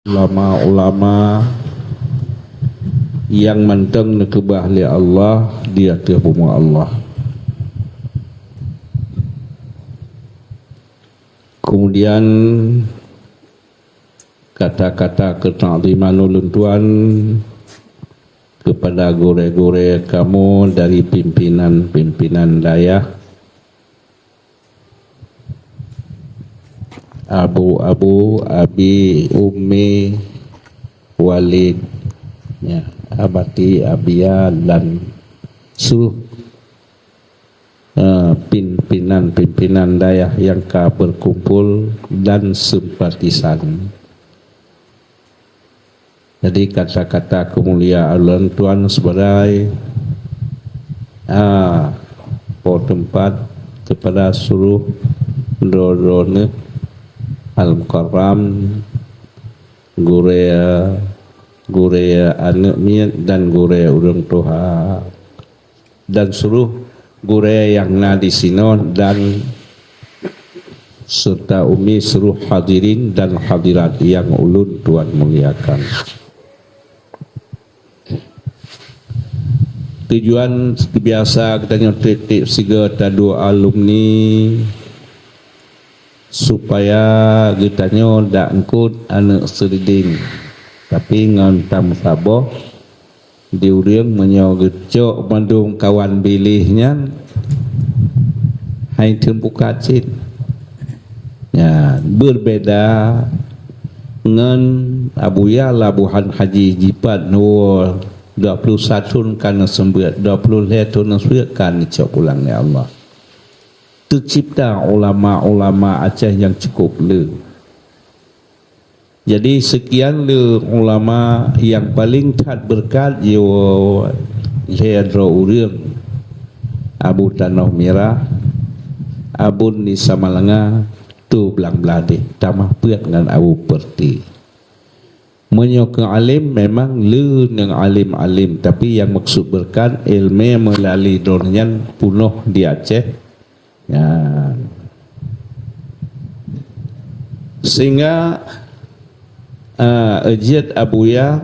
ulama-ulama yang manteng nekebah li Allah dia terbumu Allah. Kemudian kata-kata keta'ziman ulun tuan kepada gore-gore kamu dari pimpinan-pimpinan dayah, abu, abi, ummi, walid, ya, abati, abia, dan seluruh pimpinan dayah yang berkumpul dan simpatisan. Jadi kata-kata kemuliaan Allah Tuhan sebagai tempat kepada seluruh dodone Al-Mukarram, Gurea anak miat dan Gurea urang toha dan seluruh Gurea yang na di sino dan serta umi seluruh hadirin dan hadirat yang ulun Tuhan muliakan. Tujuan biasa kita nyotik siga tadu alumni supaya kitanya dak ngkut anak seriding tapi ngan tam saboh diurang menyo gecok mandung kawan bilihnya hai tempu kacit ya berbeda ngan abuya labuhan haji jipat no 21 kana sembiat 20 letun sembiat kan cok ulang ya Allah. Tercipta ulama-ulama Aceh yang cukup le. Jadi sekian le ulama yang paling tat berkat yo Ledro Urang, Abu Tanah Merah, Abun di Samalanga, tu belang belade, tamah peak dengan Abu Perti. Menyokong alim memang le dengan alim-alim, tapi yang maksud berkat ilmu melalui dornyan punuh di Aceh. Ya. Sehingga Ejid Abuya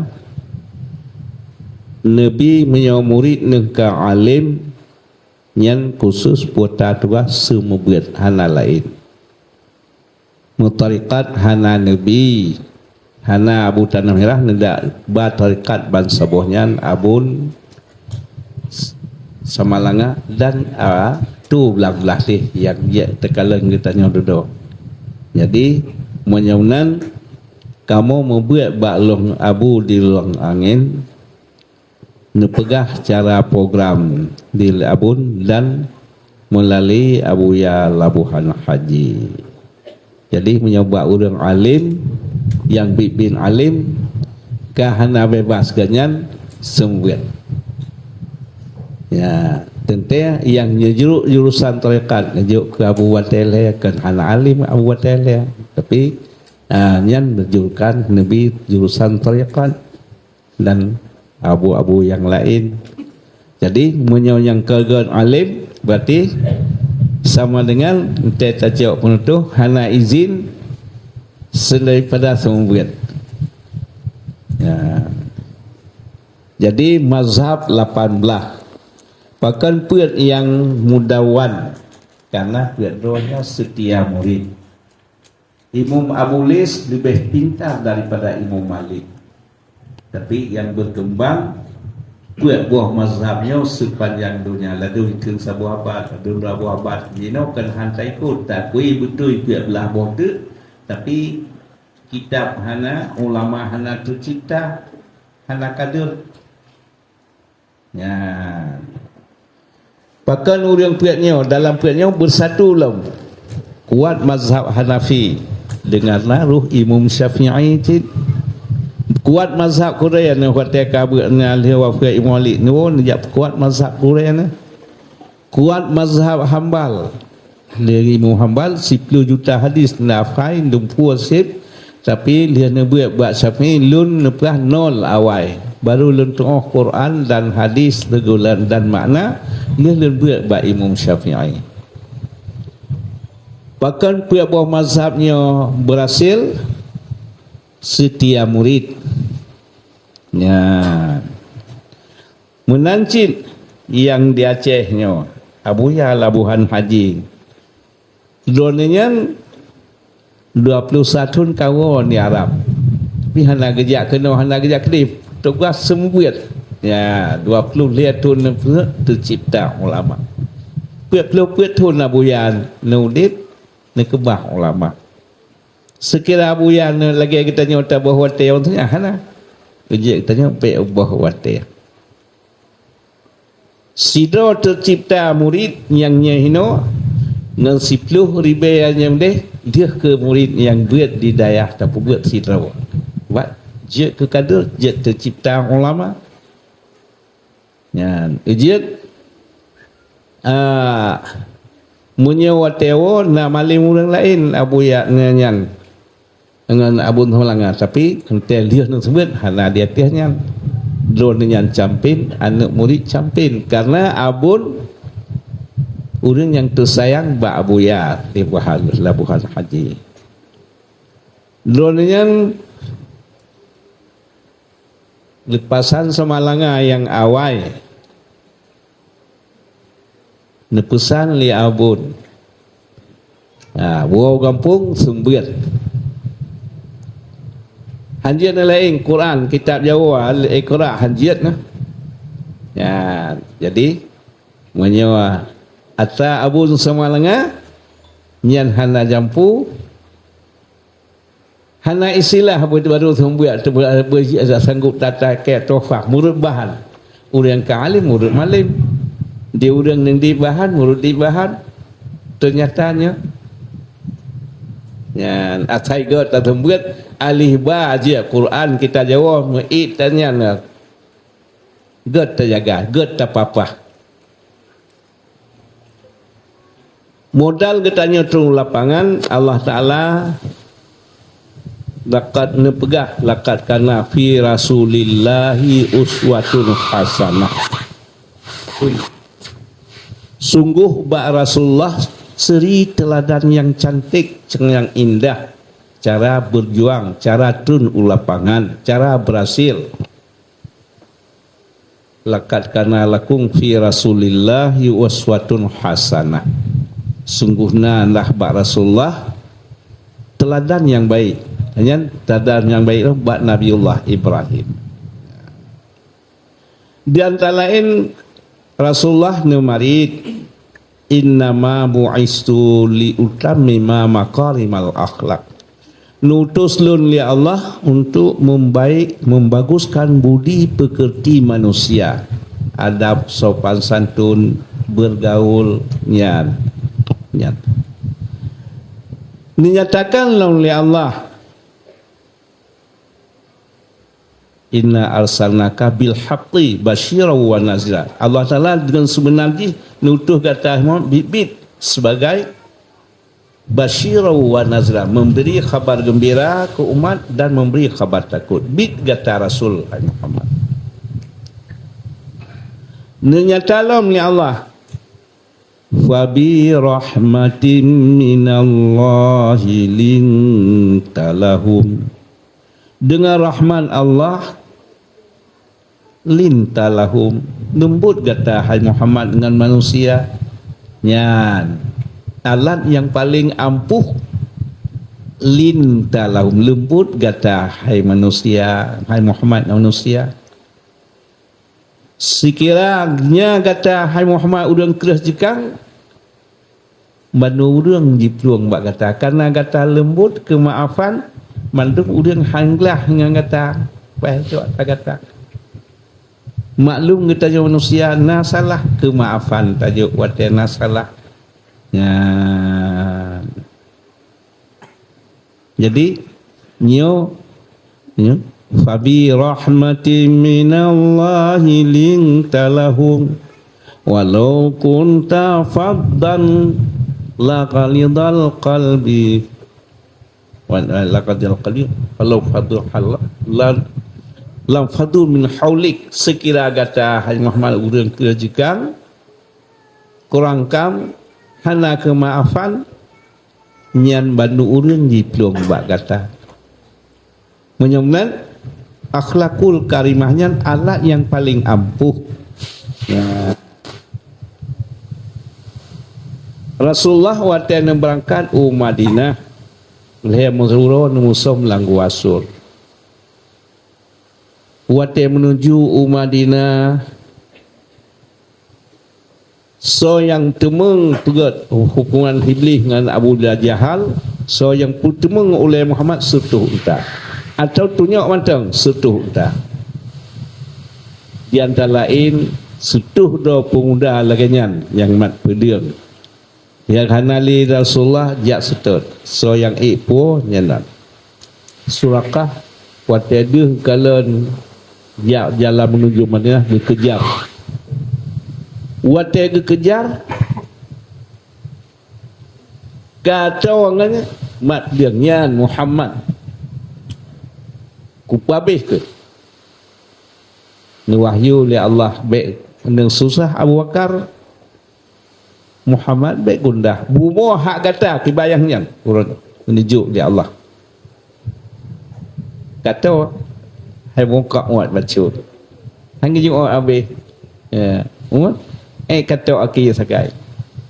Nabi menyawa murid nengka alim yang khusus putar tuah semua buat hana lain mutarikat hana Nabi hana Abu Tanah Merah nendak batarikat bangsa bohnya Abun Samalanga dan tu belah-belah yang dia terkalang ditanya duduk. Jadi menyaunan kamu membuat baklong abu di luang angin nepegah cara program di Abun dan melalui Abuya Labuhan Haji. Jadi menyoba orang alim yang bimbing alim kahana bebas ganyan sembuat. Ya, tentu yang nyejuruk jurusan tarekat ngejuk ke Abu Watele kan hana alim Abu Watele tapi nyan berjurukan Nabi jurusan tarekat dan abu-abu yang lain. Jadi menyo yang kegan alim berarti sama dengan teta jawab penutup hana izin selain pada sembuat. Ya. Jadi mazhab 18 bahkan puat yang mudawan karena puat rohnya setia murid. Imam Abu Lis lebih pintar daripada Imam Malik, tapi yang berkembang puat buah mazhabnya sepanjang dunia lalu ikut sebuah abad dua abad jino kan hantai ikut tak kui betul puat belah bodoh tapi kitab hana ulama hana tercipta hana kader ya. Bahkan orang puatnya dalam puatnya bersatu lom kuat mazhab Hanafi dengan ruh Imam Syafi'i kuat mazhab Korea ni kata kabutnya lewa ke Imam Ali nuwun jak kuat mazhab Korea ni kuat mazhab Hambal dari Imam Hambal 10 juta hadis nafain dumpu sip tapi dia buat Syafi'i lun nepah nol awal baru lun tengah Quran dan hadis regulan dan makna dia buat Imam Syafi'i. Bahkan pihak bawah mazhabnya berhasil setia murid. Ya. Menancit yang di Acehnya Abuya Labuhan Haji. Donenyan 21 kawan di Arab. Tapi hana gejak kena hana gejak kedip. Tugas sembuat. Ya, 20 lihat tun tercipta ulama. Puet tun Abuyan nudit nekebah ulama. Sekira Abuyan lagi kita nyota bahawa teh tu hana. Gejak tanya pe bahawa teh. Sidro tercipta murid yang nyehino dengan 10 ribu yang dia ke murid yang buat di dayah tapi buat sidro. Buat je ke kader je tercipta ulama. Yan je menyewa tewo na maling orang lain abu ya nyanyan dengan abun holanga tapi kentel dia nak sebut hana dia tiahnya drone yang campin anak murid campin karena abun orang yang tersayang ba abuya di Labuhan Haji. Drone yang lepasan semalanga yang awai nepesan li abun. Buau kampung sumber hanjiat lain Quran kitab Jawa Al-Iqra hanjiat nah. Ya, jadi menyewa ata abun semalanga nyan hana jampu hana istilah baru sembuat sanggup tata ke tofah murid bahan urang ka alim murid malim dia urang yang di bahan murid di bahan ternyatanya ya atai god ta sembuat alih ba aja Quran kita Jawa muid tanya god terjaga god tak apa modal getanya turun lapangan Allah Ta'ala laqad nepegah laqad kana fi rasulillahi uswatun hasanah. Sungguh ba Rasulullah seri teladan yang cantik, yang indah, cara berjuang, cara turun lapangan, cara berhasil. Laqad kana lakum fi rasulillahi uswatun hasanah. Sungguhnya lah ba Rasulullah teladan yang baik. Hanya teladan yang baik itu bak Nabiullah Ibrahim. Di antara lain Rasulullah numarid innama bu'istu li utammima makarimal akhlak. Nutus lun li Allah untuk membaguskan budi pekerti manusia, adab sopan santun, bergaul nyat. Dinyatakan oleh Allah inna arsalnaka bil haqqi basyiran wa nazira. Allah Taala dengan sebenarnya nutuh kata bibit sebagai basyiran wa nazira, memberi khabar gembira ke umat dan memberi khabar takut. Bit kata Rasul Muhammad. Dinyatakan oleh Allah fabi rahmatin minallahi lintalahum, dengan rahman Allah lintalahum, lembut kata hai Muhammad dengan manusia nyan alat yang paling ampuh lintalahum, lembut kata hai manusia, hai Muhammad manusia. Sekiranya kata hai Muhammad udang keras jekang manu udang jipluang bak kata karena kata lembut kemaafan mandung udang hanglah dengan kata baik tu kata maklum kita manusia nasalah kemaafan tajuk wate nasalah ya. Jadi nyo fabi rahmatin minallahi lintalahum walau kunta faddan laqalidal qalbi wa laqadil qalbi walau faddu lam faddu min haulik. Sekira kata hai Muhammad urang kerajikang kurang kam hana kemaafan nyan bandu urang jiplung bak kata Menyemnan akhlakul karimahnya alat yang paling ampuh. Ya. Rasulullah waktu berangkat Madinah, dia menzuru musuh melanggu asur. Waktu menuju Madinah, so yang temeng pegat hubungan iblis dengan Abu Jahal, so yang temeng oleh Muhammad setuh entah. Atau tunjuk mantang setuh dah. Di antara lain setuh do pemuda lagian yang mat pediam. Yang hanali Rasulullah jak setut. So yang ipo nyalan. Surakah wataduh kalen jak jalan menuju Madinah dikejar. Wataduh kejar kata orangnya mat dianyan Muhammad kupabih ke ni wahyu li Allah baik nang susah Abu Bakar Muhammad baik gundah bumo hak kata kibayangnya urut menuju li Allah kata hai muka muat baca hang ju abe ya kata aki sakai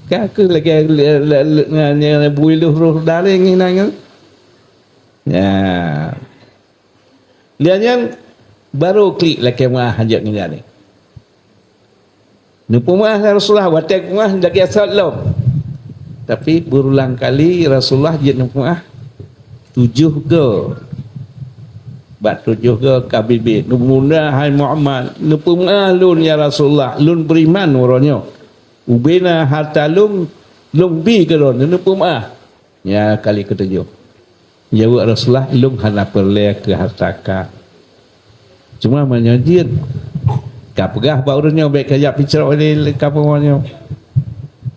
ka ke lagi nganya builuh roh daring nang ya dia yang baru klik laki mah hajat ni ni. Nupu mah Rasulullah watak mah dak asal lom. Tapi berulang kali Rasulullah jet nupu mah 7 ke. Bat 7 ke kabibi. Numuna hai Muhammad, nupu mah lun ya Rasulullah, lun beriman orangnya. Ubena harta lum bi ke lon nupu mah. Ya kali ke-7. Jawab Rasulullah lum hana perle ke hartaka. Cuma menyajir kapegah baurnya baik kajak picer oleh kapawanya.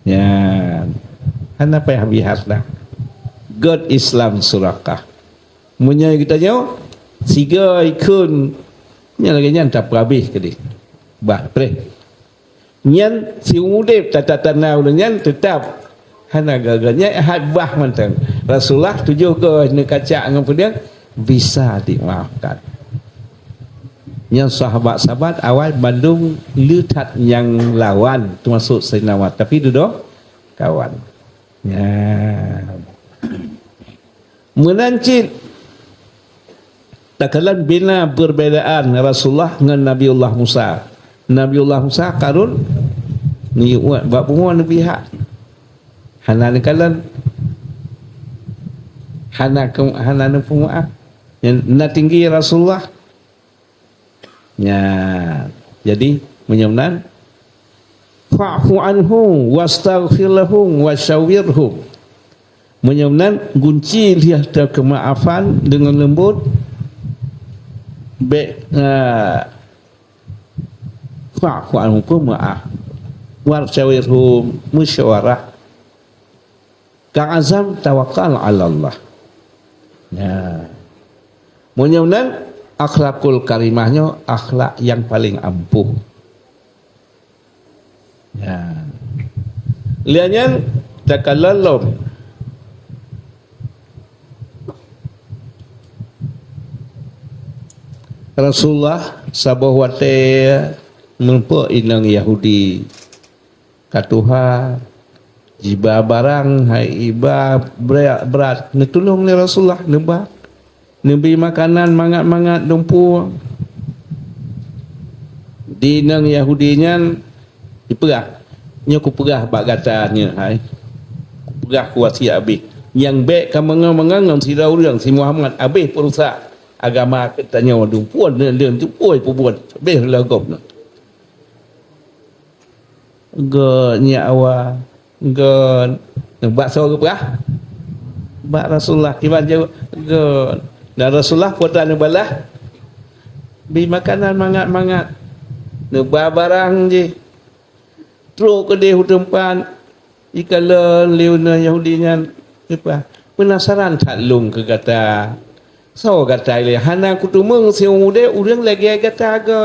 Ya. Hana payah biharlah. God Islam surakah. Munya kita nyo siga ikun nya lagi nyan tak habis kedi. Bah pre. Nyan si udip tatatan nyan tetap hana gaganya hadbah mantang. Rasulullah tujuh ke nekacak dengan dia bisa dimaafkan. Yang sahabat-sahabat awal bandung lihat yang lawan termasuk Sayyidina Umar tapi duduk kawan. Ya. Menancit takalan bina perbedaan Rasulullah dengan Nabiullah Musa. Nabiullah Musa karun ni buat semua nabi hak. Hanan kalan hana pemaaf yang tinggi Rasulullah ya jadi menyemnan fa'fu anhum wastaghfir lahum wasyawirhum menyemnan gunci dia kemaafan dengan lembut fa'fu anhum maaf wasyawirhum musyawarah Kang Azam tawakal ala Allah. Ya. Menyemnan akhlakul karimahnya akhlak yang paling ampuh. Ya. Liannya takalalum. Rasulullah sabah wate mempo inang Yahudi katuha jiba barang hai iba berat netulung ni Rasulullah nebak nebi makanan mangat-mangat dumpu di nang Yahudinya diperah nya ku perah bak katanya hai ku perah ku wasiat habis yang baik ka mengang-mengang si Raul si Muhammad habis perusak agama katanya dumpuan dan tu oi pubuan habis lagop nak ge nya awak gon bakso ke berah bak Rasulullah kiban jauh gon dan Rasulullah puatan balah bi makanan mangat-mangat nebah barang je teruk ke dia tempat ikala leuna Yahudinya apa penasaran tak lung ke kata so kata le hana kutumeng siung ude urang lagi kata ke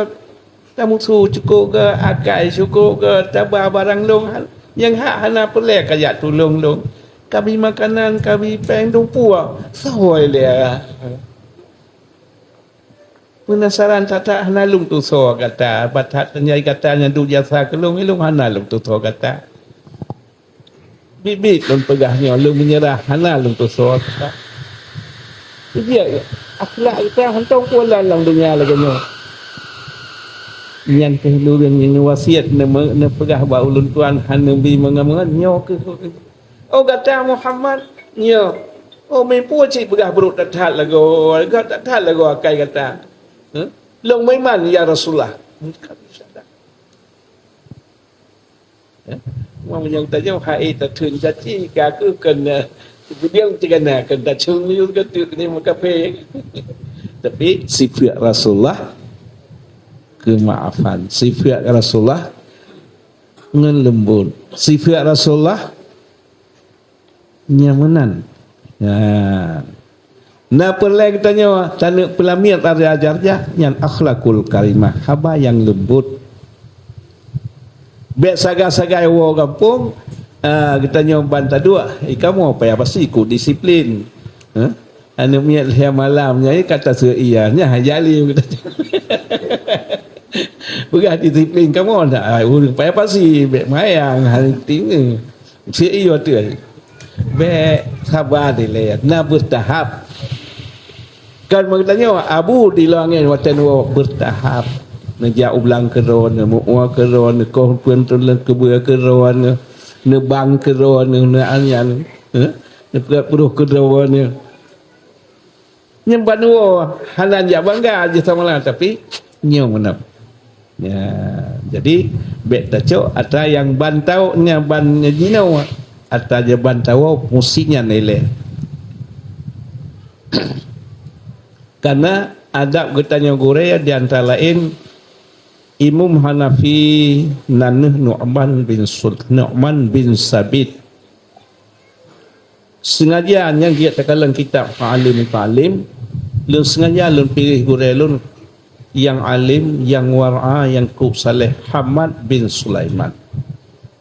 tamu su cukup ke akai cukup ke tabah barang lung yang hak hana pelek kajak tulung dong kami makanan kami peng dong puak sawai dia Penasaran tata hanalung tu so kata batat nyai katanya du jasa kelung ilung hanalung tu so kata. Bibit lun pegahnya lu menyerah hanalung tu so kata. Dia akhlak kita hantong kuala lang dunia laganya. Yang keluar yang wasiat ne pegah ba ulun tuan han nabi mengamangan nyo ke. Oh kata Muhammad nyo. Oh main pu cik pegah beruk tatat lagu. Tatat lagu akai kata. Long mai man ya Rasulullah. Mà mình ta giao hai ta thường giá trị cả cứ cần dia chỉ cần ta chung như cái tự ni một cà phê. Tapi sifat Rasulullah kemaafan, sifat Rasulullah ngan lembut, sifat Rasulullah nyamanan. Ya. Nah perlai kita nyawa tanuk pelamiat ajar-ajarnya yang akhlakul karimah, haba yang lembut. Bek sagai-sagai wo kampung kita nyawa bantah dua, kamu apa ya pasti ikut disiplin. Anu miat lihat malamnya kata seianya hajali kita. Bukan disiplin kamu nak urang payah pasti bek mayang hari tinggi. Si iyo tu. Bek sabar dilihat, nak bertahap. Kan bertanya Abu di langit watan wa bertahap najak ulang keron mu'a keron ko pun tulen kebua keron ne bang keron ne anyan ne peruh keron nyemban wa halan ya bangga aja sama lah tapi nyo menap ya jadi bet taco ada yang bantau nya ban nyino ada je bantau musinya nilai. Karena adab getanya Korea di antara lain Imam Hanafi nanuh Nu'man bin Sabit sengaja yang dia terkalang kitab alim lun sengaja lun pilih Korea lun yang alim yang war'a yang kub saleh Hamad bin Sulaiman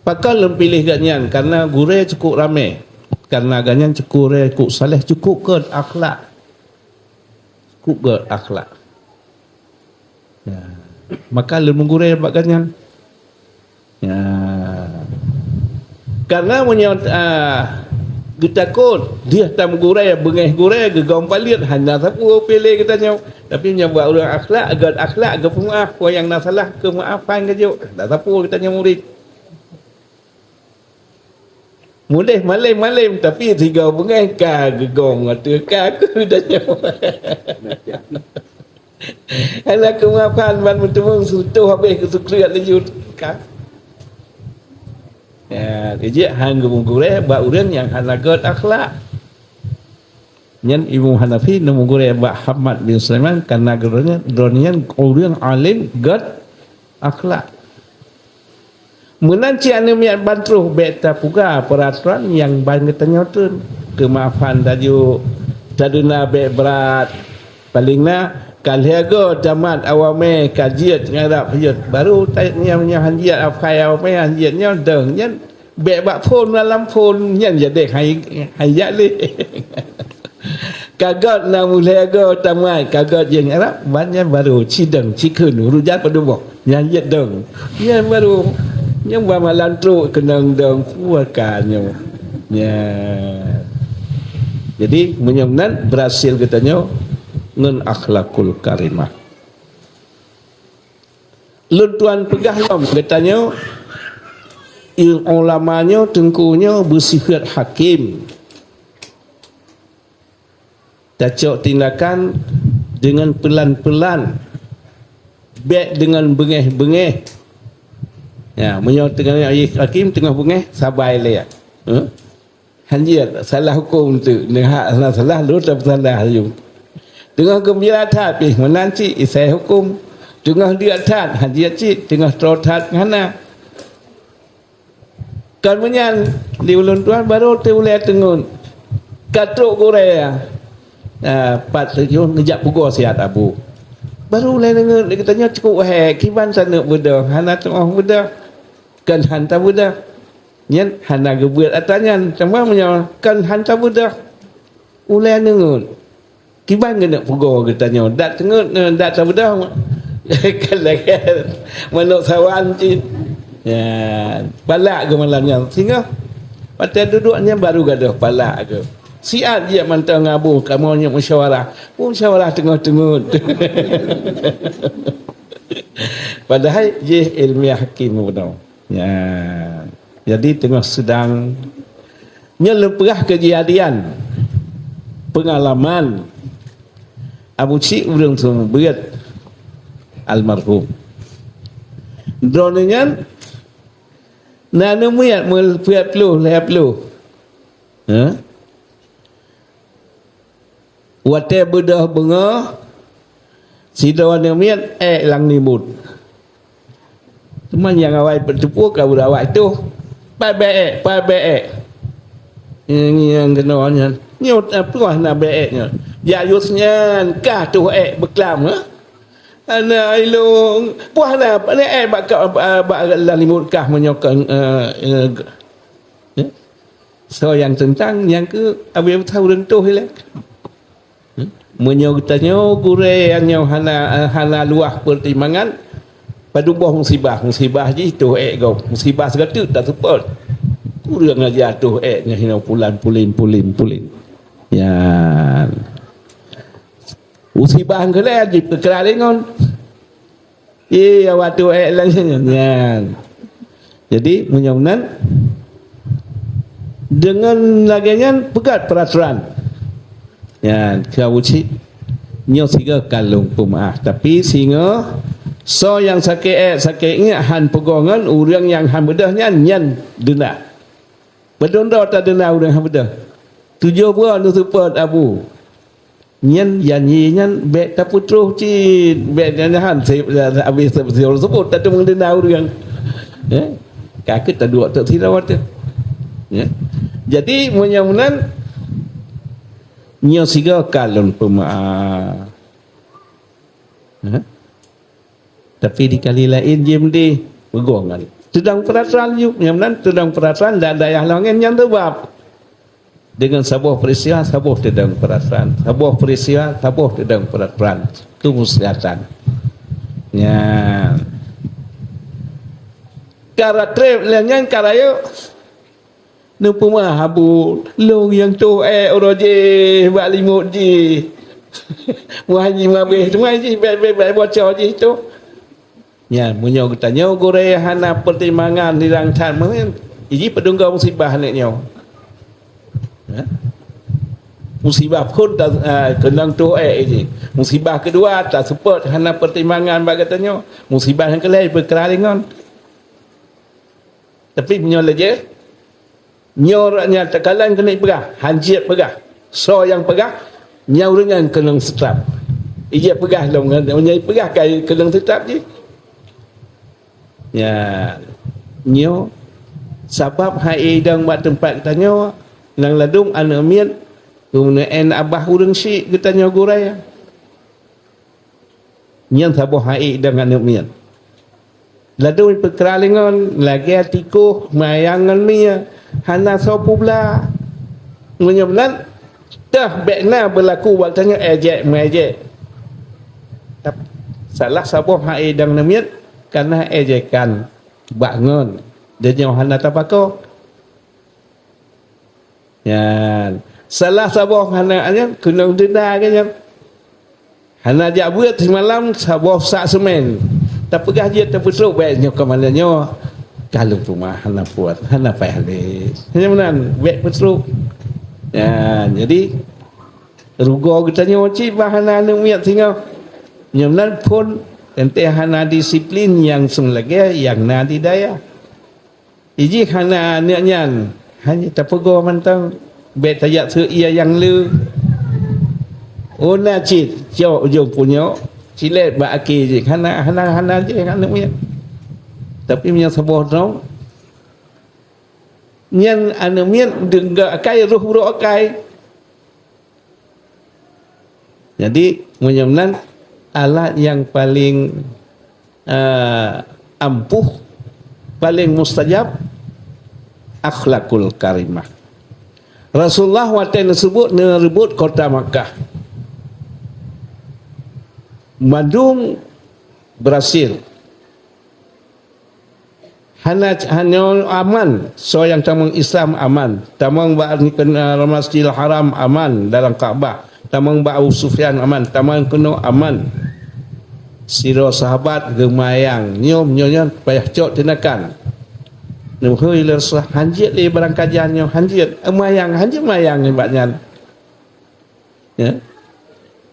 pakal lun pilih ganyan karena Korea cukup ramai karena ganyan cukup Korea kub saleh cukup ke akhlak berakhlak. Ya. Maka lembu gurai buat ganyan. Ya. Karena menyot getakut dia tak gurai bengeh gurai gegom palit hanya sapu pilih katanya. Tapi nya buat orang akhlak agar akhlak agar pemaaf ko yang nak salah ke maafan ke jo. Tak sapu katanya murid. Mulai malam tapi tiga bengai ka gegong atu ka aku danya. Anak kemaafan ban betul sutuh habis kesukriat lanjut ka. Ya, dia hang gure ba uren yang hanagat akhlak. Nyen Imam Hanafi nemu gure ba Hamad bin Sulaiman karena geronian orang alim gad akhlak. Menanci anu miat bantruh beta puga peraturan yang banyak tanyotun kemaafan daju taduna be berat palingna kalhiago damat awame kajiat ngarap hajat baru tanya hanjiat afai awame hanjiatnya deng nyen be bak phone dalam phone nyen jadi hayat li kagat na mulhiago tamat kagat yang arab banyak baru cideng cikun rujat padubok nyanjat deng nyen baru yang bamalan tu kenang dong puakannya. Ya. Jadi menyamnan berhasil katanya ngan akhlakul karimah. Luntuan pegah katanya ulamanya tengkunya bersifat hakim. Tacok tindakan dengan pelan-pelan. Baik dengan bengeh-bengeh. Ya, menyot dengan ayat hakim tengah bungeh sabai le ya. Hanjir salah hukum tu dengan hak salah lu tak salah you. Tengah gembira tat pi menanci isai hukum tengah dia tat hanjir cik tengah trotat ngana. Kan menyan di ulun tuan baru te ulai tengun. Katruk Korea. Pat sejuk ngejak pugo siat abu. Baru ulai dengar dia katanya cukup kiban sana budak hana tengah budak. Kan hantar budak nyen hana gebuat atanyan sama menyo kan hantar budak ulai nengun Kiban kena pegur katanya. Dat tengut dat tabedah. Kan manuk sawan cik. Ya, palak ke malamnya. Sehingga pada duduknya baru gaduh palak ke. Siap dia mantau ngabu kamu musyawarah. Musyawarah tengah-tengah. Padahal je ilmiah hakim benar. Ya. Jadi tengah sedang nyeleperah kejadian pengalaman Abu Cik urang semua berat almarhum. Dronenya nana muyat mul puat pelu leh pelu. Ha? Wate bedah benga sidawan miat lang nimut. Teman yang awal bertepuk kau awak tu. Pai baik. Yang kenanya nyut apa nak baiknya. Ya yusnya kah tu beklam ha? Ana ilung puah na bak lalimut kah menyokong so yang tentang yang ke abi tahu rentuh le. Menyokutanya gure yang hana luah pertimbangan pada buah musibah je tu go musibah segatut tak support kurang aja tu nya hina pulan pulin ya musibah kala di perkeralingon waktu langnya. Jadi menyaunan dengan laginya pegat peraturan ya kau cik nyo siga kalung pemaah tapi singa so yang sakit ingat han pegongan orang yang han bedahnya nyan denda bedondo tak denda orang han bedah 7 bulan tu support abu nyan nyan bet tak putruh cik bet han habis sebut tak temu denda orang ya kakek tak dua tak tirawat ya jadi menyamunan nyo siga kalon pemaaf. Tapi di kali lain dia mesti pegongan. Sedang perasaan you, nyaman sedang perasaan dan daya langit yang terbab. Dengan sebuah peristiwa, sebuah sedang perasaan. Sebuah peristiwa, sebuah sedang perasaan. Itu musliatan. Ya. Cara trip lainnya karaya nupu mah habu long yang tu oroje bak limut ji muhaji mabeh semua ji baik bocor ji tu ya munyo katanya gore hana pertimbangan di rangsan mungkin ji pedungga musibah neknya musibah pun tak kenang tu ji musibah kedua tak support hana pertimbangan bak katanya musibah yang kelai berkeralingan tapi munyo leje nyornya tekalan kena pegah, hanjit pegah. So yang pegah, nyaurnya kena tetap. Ia pegah dong, nyai pegah kai kena tetap je. Ya, nyo sebab hai dang buat tempat tanya nang ladung anak mian kemudian abah urang syik katanya gurai. Nyan sabah hai dang anak mian. Ladung perkeralingan lagi atikuh mayangan mia hana sopu pula menyeblan dah bekna berlaku waktanya ejek mejek salah sabah hai dang namiat karena ejekan bangun dan yang hana tabako ya salah sabah hana anya kunang denda kanya hana jak buat semalam sabah sak semen tak pegah dia terpusuk baiknya ke mananya kalau rumah hana buat hana payah hanya menan baik betul ya jadi rugo katanya wajib bahana numiat tinggal nyaman pun ente hana disiplin yang semlagi yang nadi daya iji hana nyanyan hanya tapogo mantang bet tajak se ia yang lu ona cit jo punya silet ba aki je hana je hana punya tapi punya sebuah dong nyan anu mian dengga akai ruh bro akai jadi menyemnan alat yang paling ampuh paling mustajab akhlakul karimah. Rasulullah waktu disebut nerebut kota Makkah Madung berhasil. Hanya aman. So yang tamang Islam aman. Tamang kena Masjidil Haram aman dalam Kaabah. Tamang Abu Sufyan aman. Tamang kena aman. Siro sahabat gemayang. Nyom nyonya payah cok tinakan. Nuhui Rasulullah hanjit li barang kajiannya hanjit. Mayang hanjit mayang ni baknya. Ya.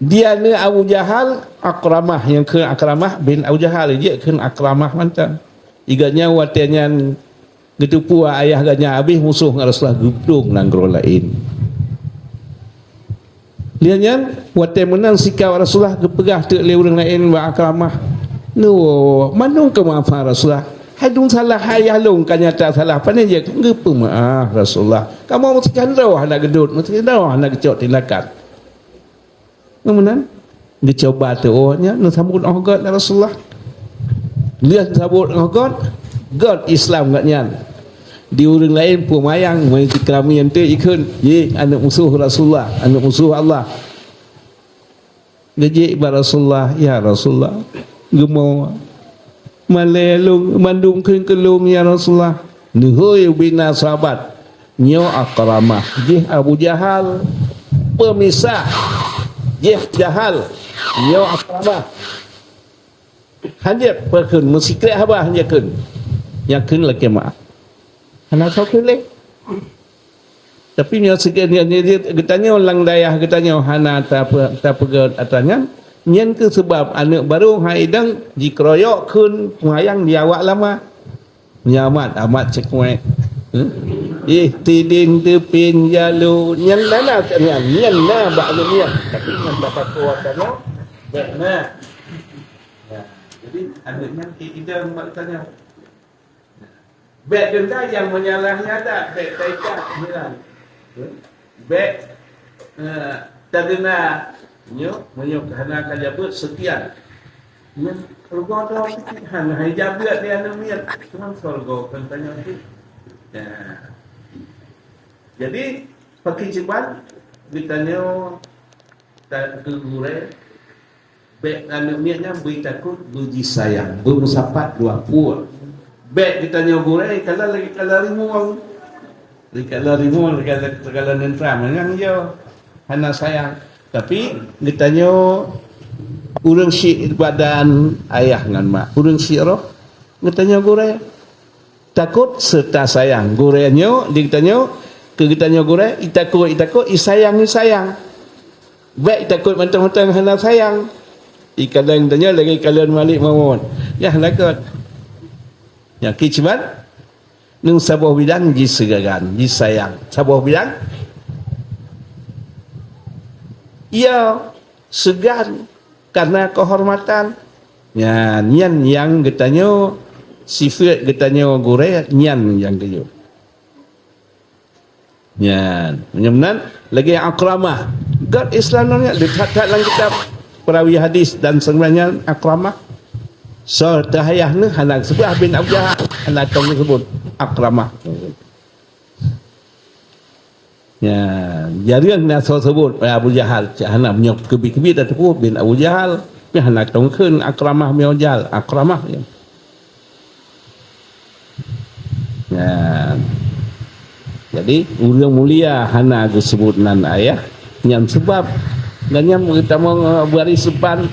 Dia ni Abu Jahal Akramah yang ke Akramah bin Abu Jahal dia ke Akramah macam iganya watenya gitu pua ayah ganya habis musuh dengan Rasulullah gudung nang gro lain lianya wate menang sikau Rasulullah gepegah te le urang lain wa Akramah no manung ke maafan Rasulullah hadung salah ayah long kanyata salah pane je gepe maaf Rasulullah kamu mesti kandau anak gedut mesti kandau anak gecok tindakan kemudian dicoba tu ohnya nu sambut God Rasulullah lihat sambut God Islam katnya di urang lain pumayang mai kami ente ikun ye anak musuh Rasulullah anak musuh Allah gaji ba Rasulullah ya Rasulullah gemau malelung mandung keun kelum ya Rasulullah nuhoi bina sahabat nyo Akramah je Abu Jahal pemisah Jahal nyo Akramah hanjat perkun musikret habah hanjatkeun yakeun laki maaf ana sok le tapi nyo sekian dia getanya ulang dayah getanya hana ta pegat atanya nyen ke sebab anak baru haidang dikeroyok keun mayang di awak lama nyamat amat cekwe tidin tepin jalu nyen dana nyen na bak nyen tapi nyen dapat kuatnya benar jadi anaknya tidak bertanya bek denda yang menyalahnya ada bek taika sembilan bek tadina nyo kerana kajabut sekian nyen surga dah sekian hijab dia anu mian cuma surga kan tanya itu jadi pakai ceban ditanya tak gure bek anu miannya beri takut beri sayang bermusapat dua pur bek ditanya gure kalau lagi kalau rimu kalau nentram dengan dia hana sayang tapi ditanya urang syik badan ayah ngan mak urang syik roh ditanya gure takut serta sayang gurenyo ditanya ke ditanya gure itakut isayang baik takut mentang-mentang hana sayang ikadang tanya lagi kalian malik mawon ya lakot ya kicban nung sabuh bidang ji segagan ji sayang sabuh bidang ia segan karena kehormatan ya nyan yang getanya sifat getanya gore nyan yang geyo nyan menyemnan lagi Akramah God Islamnya dekat dalam kitab perawi hadis dan sebenarnya Akramah so tahayah ni anak sebelah bin Abu Jahal anak tong sebut Akramah ya jarang nak sebut Abu Jahal anak menyok kebi-kebi dah tu bin Abu Jahal ni anak tong keun Akramah miojal Akramah ya jadi urang mulia hana disebut nan ayah yang sebab dan yang kita mau beri sepan